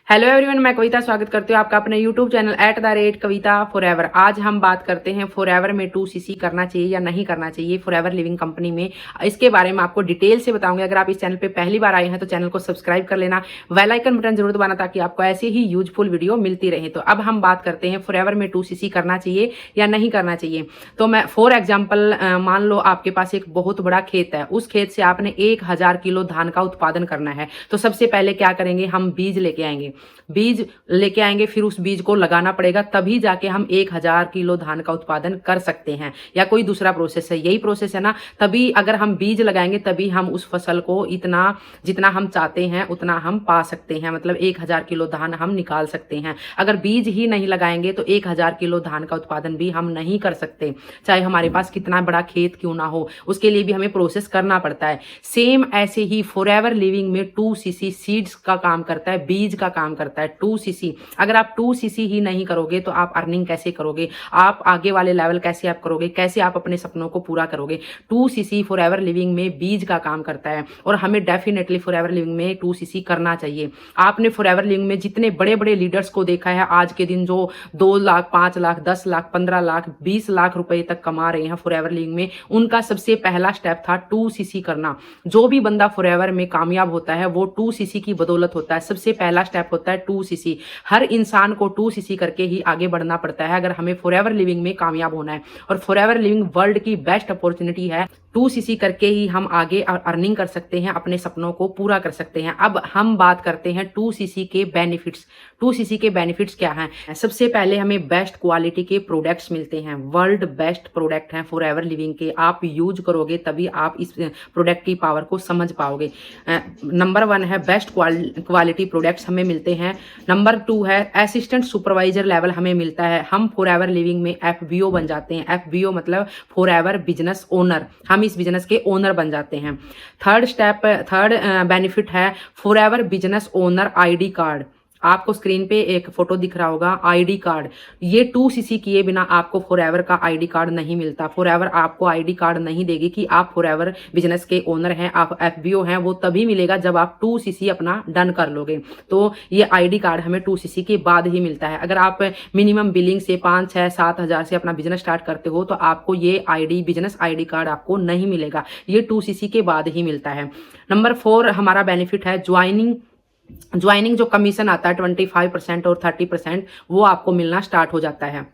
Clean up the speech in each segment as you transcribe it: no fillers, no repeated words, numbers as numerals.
Hello everyone, मैं कविता स्वागत करती हूँ आपका अपने यूट्यूब चैनल @कविता फॉरएवर। आज हम बात करते हैं फॉरएवर में 2cc करना चाहिए या नहीं करना चाहिए फॉरएवर लिविंग कंपनी में। इसके बारे में आपको डिटेल से बताऊंगी। अगर आप इस चैनल पे पहली बार आए हैं तो चैनल को सब्सक्राइब कर लेना, बेल आइकन बटन जरूर दबाना ताकि आपको ऐसे ही यूजफुल वीडियो मिलती रहे। तो अब हम बात करते हैं फॉरएवर में 2cc करना चाहिए या नहीं करना चाहिए। तो मैं फॉर एग्जाम्पल मान लो आपके पास एक बहुत बड़ा खेत है, उस खेत से आपने 1000 किलो धान का उत्पादन करना है। तो सबसे पहले क्या करेंगे, हम बीज लेके आएंगे। फिर उस बीज को लगाना पड़ेगा, तभी जाके हम 1000 किलो धान का उत्पादन कर सकते हैं। या कोई दूसरा प्रोसेस है, यही प्रोसेस है ना। तभी अगर हम बीज लगाएंगे तभी हम उस फसल को इतना जितना हम चाहते हैं उतना हम पा सकते हैं, मतलब 1000 किलो धान हम निकाल सकते हैं। अगर बीज ही नहीं लगाएंगे तो 1000 किलो धान का उत्पादन भी हम नहीं कर सकते, चाहे हमारे पास कितना बड़ा खेत क्यों ना हो। उसके लिए भी हमें प्रोसेस करना पड़ता है। सेम ऐसे ही फॉरएवर लिविंग में 2cc सीड्स का काम करता है, बीज का काम करता है 2cc। अगर आप 2cc ही नहीं करोगे तो आप अर्निंग कैसे करोगे, आप आगे वाले लेवल कैसे आप करोगे, कैसे आप अपने सपनों को पूरा करोगे। 2cc फॉरएवर लिविंग में बीज का काम करता है और हमें डेफिनेटली फॉरएवर लिविंग में 2cc करना चाहिए। आपने फॉरएवर लिविंग में जितने बड़े बड़े लीडर्स को देखा है आज के दिन, जो 2 लाख 5 लाख 10 लाख 15 लाख 20 लाख रुपए तक कमा रहे हैं फॉरएवर लिविंग में, उनका सबसे पहला स्टेप था 2cc करना। जो भी बंदा फॉरएवर में कामयाब होता है वो 2cc की बदौलत होता है। सबसे पहला स्टेप होता है 2cc। हर इंसान को 2cc करके ही आगे बढ़ना पड़ता है अगर हमें फॉरएवर लिविंग में कामयाब होना है। और फॉरएवर लिविंग वर्ल्ड की बेस्ट अपॉर्चुनिटी है। 2cc करके ही हम आगे अर्निंग कर सकते हैं, अपने सपनों को पूरा कर सकते हैं। अब हम बात करते हैं 2cc के बेनिफिट्स। 2cc के बेनिफिट्स क्या हैं? सबसे पहले हमें बेस्ट क्वालिटी के प्रोडक्ट्स मिलते हैं, वर्ल्ड बेस्ट प्रोडक्ट हैं फॉरएवर लिविंग के। आप यूज करोगे तभी आप इस प्रोडक्ट की पावर को समझ पाओगे। नंबर 1 है बेस्ट क्वालिटी प्रोडक्ट्स हमें मिलते हैं। नंबर 2 है असिस्टेंट सुपरवाइजर लेवल हमें मिलता है। हम फॉरएवर लिविंग में FBO बन जाते हैं। FBO मतलब फॉरएवर बिजनेस ओनर, हम इस बिजनेस के ओनर बन जाते हैं। थर्ड बेनिफिट है forever business owner ID card. आपको स्क्रीन पे एक फोटो दिख रहा होगा, ID कार्ड। ये 2cc किए बिना आपको फॉरएवर का ID कार्ड नहीं मिलता। फॉरएवर आपको ID कार्ड नहीं देगी कि आप फॉरएवर बिजनेस के ओनर हैं, आप FBO हैं। वो तभी मिलेगा जब आप 2cc अपना डन कर लोगे। तो ये ID कार्ड हमें 2cc के बाद ही मिलता है। अगर आप मिनिमम बिलिंग से 5 6 7 हज़ार से अपना बिजनेस स्टार्ट करते हो तो आपको ये बिजनेस ID कार्ड आपको नहीं मिलेगा, ये 2cc के बाद ही मिलता है। नंबर 4 हमारा बेनिफिट है ज्वाइनिंग जो कमीशन आता है 25% और 30%, वो आपको मिलना स्टार्ट हो जाता है।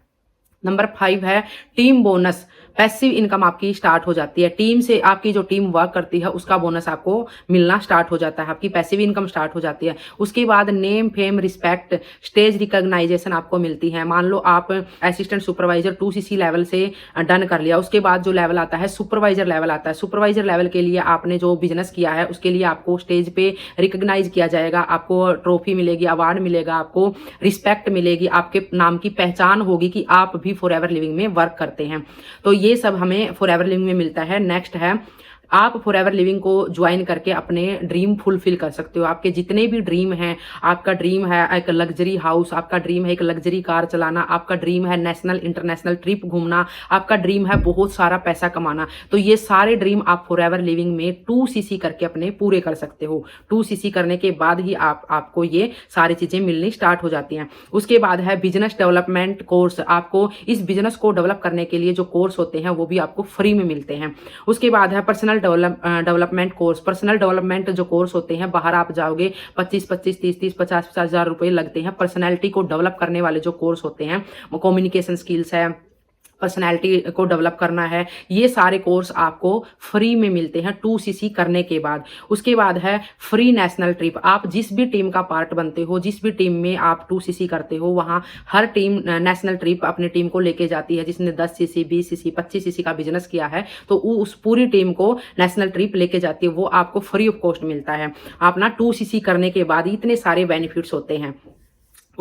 नंबर 5 है टीम बोनस। पैसिव इनकम आपकी स्टार्ट हो जाती है। टीम से आपकी जो टीम वर्क करती है उसका बोनस आपको मिलना स्टार्ट हो जाता है, आपकी पैसिव इनकम स्टार्ट हो जाती है। उसके बाद name fame respect stage recognisation आपको मिलती है। मान लो आप असिस्टेंट सुपरवाइजर 2cc लेवल से डन कर लिया, उसके बाद जो लेवल आता है सुपरवाइजर लेवल आता है। सुपरवाइजर लेवल के लिए आपने जो बिजनेस किया है उसके लिए आपको स्टेज पे रिकॉग्नाइज किया जाएगा, आपको ट्रॉफी मिलेगी, अवार्ड मिलेगा, आपको रिस्पेक्ट मिलेगी, आपके नाम की पहचान होगी कि आप भी फॉरएवर लिविंग में वर्क करते हैं। तो ये सब हमें फॉरएवर लिविंग में मिलता है। नेक्स्ट है आप फॉरएवर लिविंग को ज्वाइन करके अपने ड्रीम फुलफिल कर सकते हो। आपके जितने भी ड्रीम हैं, आपका ड्रीम है एक लग्जरी हाउस, आपका ड्रीम है एक लग्जरी कार चलाना, आपका ड्रीम है नेशनल इंटरनेशनल ट्रिप घूमना, आपका ड्रीम है बहुत सारा पैसा कमाना, तो ये सारे ड्रीम आप फॉरएवर लिविंग में 2cc करके अपने पूरे कर सकते हो। 2cc करने के बाद ही आपको ये सारी चीजें मिलनी स्टार्ट हो जाती हैं। उसके बाद है बिजनेस डेवलपमेंट कोर्स। आपको इस बिजनेस को डेवलप करने के लिए जो कोर्स होते हैं वो भी आपको फ्री में मिलते हैं। उसके बाद है personal development course. Personal development जो कोर्स होते हैं, बाहर आप जाओगे 25 30 50 हज़ार रुपए लगते हैं। पर्सनैलिटी को डेवलप करने वाले जो कोर्स होते हैं, वो कम्युनिकेशन स्किल्स है, पर्सनैलिटी को डेवलप करना है, ये सारे कोर्स आपको फ्री में मिलते हैं 2cc करने के बाद। उसके बाद है फ्री नेशनल ट्रिप। आप जिस भी टीम का पार्ट बनते हो, जिस भी टीम में आप 2cc करते हो, वहाँ हर टीम नेशनल ट्रिप अपनी टीम को लेके जाती है। जिसने 10cc 20cc 25cc का बिजनेस किया है तो वो उस पूरी टीम को नेशनल ट्रिप लेके जाती है, वो आपको फ्री ऑफ कॉस्ट मिलता है। आप ना 2cc करने के बाद इतने सारे बेनिफिट्स होते हैं।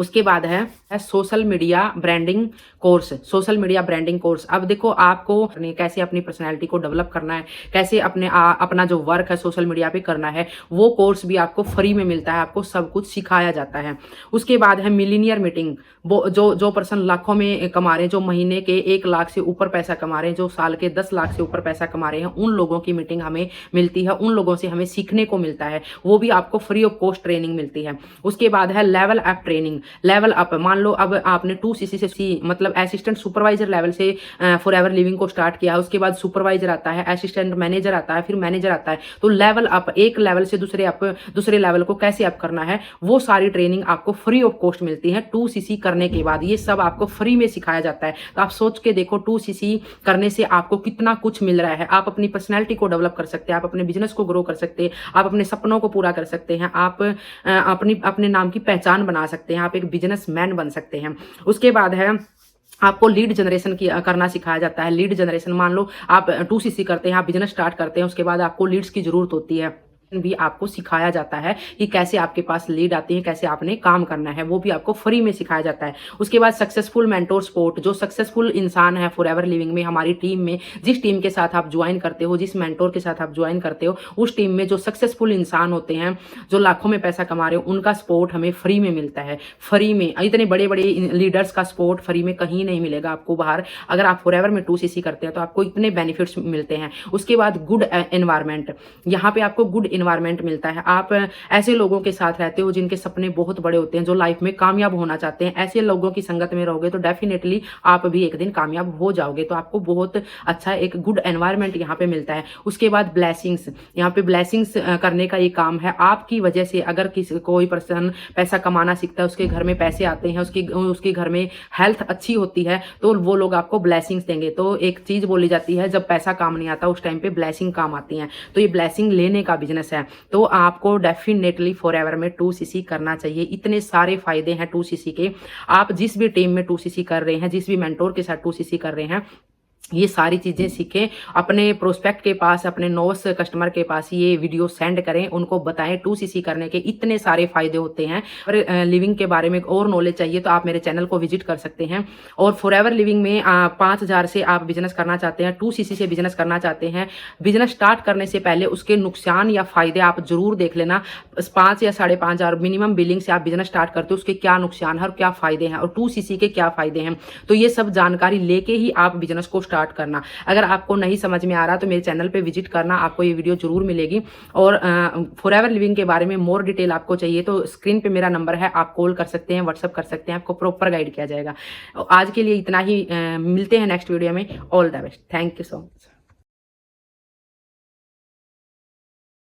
उसके बाद है social media branding course. Social media branding course, अब देखो आपको कैसे अपनी पर्सनैलिटी को डेवलप करना है, कैसे अपना जो वर्क है सोशल मीडिया पे करना है, वो कोर्स भी आपको फ्री में मिलता है, आपको सब कुछ सिखाया जाता है। उसके बाद है मिलीनियर मीटिंग, वो जो पर्सन लाखों में कमा रहे हैं, जो महीने के 1 लाख से ऊपर पैसा कमा रहे हैं, जो साल के 10 लाख से ऊपर पैसा कमा रहे हैं, उन लोगों की मीटिंग हमें मिलती है, उन लोगों से हमें सीखने को मिलता है, वो भी आपको फ्री ऑफ कॉस्ट ट्रेनिंग मिलती है। उसके बाद है level up training. Level up, मान लो अब आपने 2cc से सी मतलब असिस्टेंट सुपरवाइजर लेवल से फॉरएवर लिविंग को स्टार्ट किया, उसके बाद सुपरवाइजर आता है, असिस्टेंट मैनेजर आता है, फिर मैनेजर आता है। तो लेवल अप, एक लेवल से दूसरे लेवल को कैसे अप करना है, वो सारी ट्रेनिंग आपको फ्री ऑफ कॉस्ट मिलती है 2cc करने के बाद। ये सब आपको फ्री में सिखाया जाता है। तो आप सोच के देखो 2cc करने से आपको कितना कुछ मिल रहा है। आप अपनी पर्सनैलिटी को डेवलप कर सकते हैं, आप अपने बिजनेस को ग्रो कर सकते हैं, आप अपने सपनों को पूरा कर सकते हैं, आप अपने नाम की पहचान बना सकते हैं, आप एक बिजनेसमैन बन सकते हैं। उसके बाद है आपको लीड जनरेशन करना सिखाया जाता है। लीड जनरेशन, मान लो आप 2cc करते हैं, आप बिजनेस स्टार्ट करते हैं, उसके बाद आपको लीड्स की जरूरत होती है, भी आपको सिखाया जाता है कि कैसे आपके पास लीड आती है, कैसे आपने काम करना है, वो भी आपको फ्री में सिखाया जाता है। उसके बाद सक्सेसफुल मेंटोर सपोर्ट, जो सक्सेसफुल इंसान है फॉरएवर लिविंग में, हमारी टीम में, जिस टीम के साथ आप ज्वाइन करते हो, जिस मेंटोर के साथ आप ज्वाइन करते हो, उस टीम में जो सक्सेसफुल इंसान होते हैं, जो लाखों में पैसा कमा रहे हो, उनका सपोर्ट हमें फ्री में मिलता है। फ्री में इतने बड़े बड़े लीडर्स का सपोर्ट फ्री में कहीं नहीं मिलेगा आपको बाहर। अगर आप फॉरएवर में 2cc करते हैं तो आपको इतने बेनिफिट्स मिलते हैं। उसके बाद गुड एनवायरमेंट, यहाँ पे आपको गुड एनवायरमेंट मिलता है। आप ऐसे लोगों के साथ रहते हो जिनके सपने बहुत बड़े होते हैं, जो लाइफ में कामयाब होना चाहते हैं। ऐसे लोगों की संगत में रहोगे तो डेफिनेटली आप भी एक दिन कामयाब हो जाओगे। तो आपको बहुत अच्छा एक गुड एनवायरनमेंट यहाँ पे मिलता है। उसके बाद ब्लेसिंग्स, यहाँ पे ब्लेसिंग्स करने का ये काम है। आपकी वजह से अगर कोई पर्सन पैसा कमाना सीखता है, उसके घर में पैसे आते हैं, उसके घर में हेल्थ अच्छी होती है, तो वो लोग आपको ब्लेसिंग्स देंगे। तो एक चीज बोली जाती है, जब पैसा काम नहीं आता उस टाइम पे ब्लेसिंग काम आती है। तो ये ब्लेसिंग लेने का बिजनेस है। तो आपको डेफिनेटली फॉरएवर में 2cc करना चाहिए। इतने सारे फायदे हैं 2cc के। आप जिस भी टीम में 2cc कर रहे हैं, जिस भी मेंटोर के साथ 2cc कर रहे हैं, ये सारी चीजें सीखें, अपने प्रोस्पेक्ट के पास, अपने नोस कस्टमर के पास ये वीडियो सेंड करें, उनको बताएं 2cc करने के इतने सारे फायदे होते हैं। और लिविंग के बारे में और नॉलेज चाहिए तो आप मेरे चैनल को विजिट कर सकते हैं। और फॉरएवर लिविंग में 5000 से आप बिजनेस करना चाहते हैं, 2cc से बिजनेस करना चाहते हैं, बिजनेस स्टार्ट करने से पहले उसके नुकसान या फायदे आप जरूर देख लेना। 5 या 5,500 मिनिमम बिलिंग से आप बिजनेस स्टार्ट करते हो, उसके क्या नुकसान है और क्या फायदे हैं, और 2cc के क्या फायदे हैं। तो ये सब जानकारी लेके ही आप बिजनेस को स्टार्ट करना। अगर आपको नहीं समझ में आ रहा तो मेरे चैनल पे विजिट करना, आपको ये वीडियो जरूर मिलेगी। और फॉरएवर लिविंग के बारे में मोर डिटेल आपको चाहिए तो स्क्रीन पे मेरा नंबर है, आप कॉल कर सकते हैं, व्हाट्सअप कर सकते हैं, आपको प्रॉपर गाइड किया जाएगा। आज के लिए इतना ही, मिलते हैं नेक्स्ट वीडियो में। All the best, thank you so much.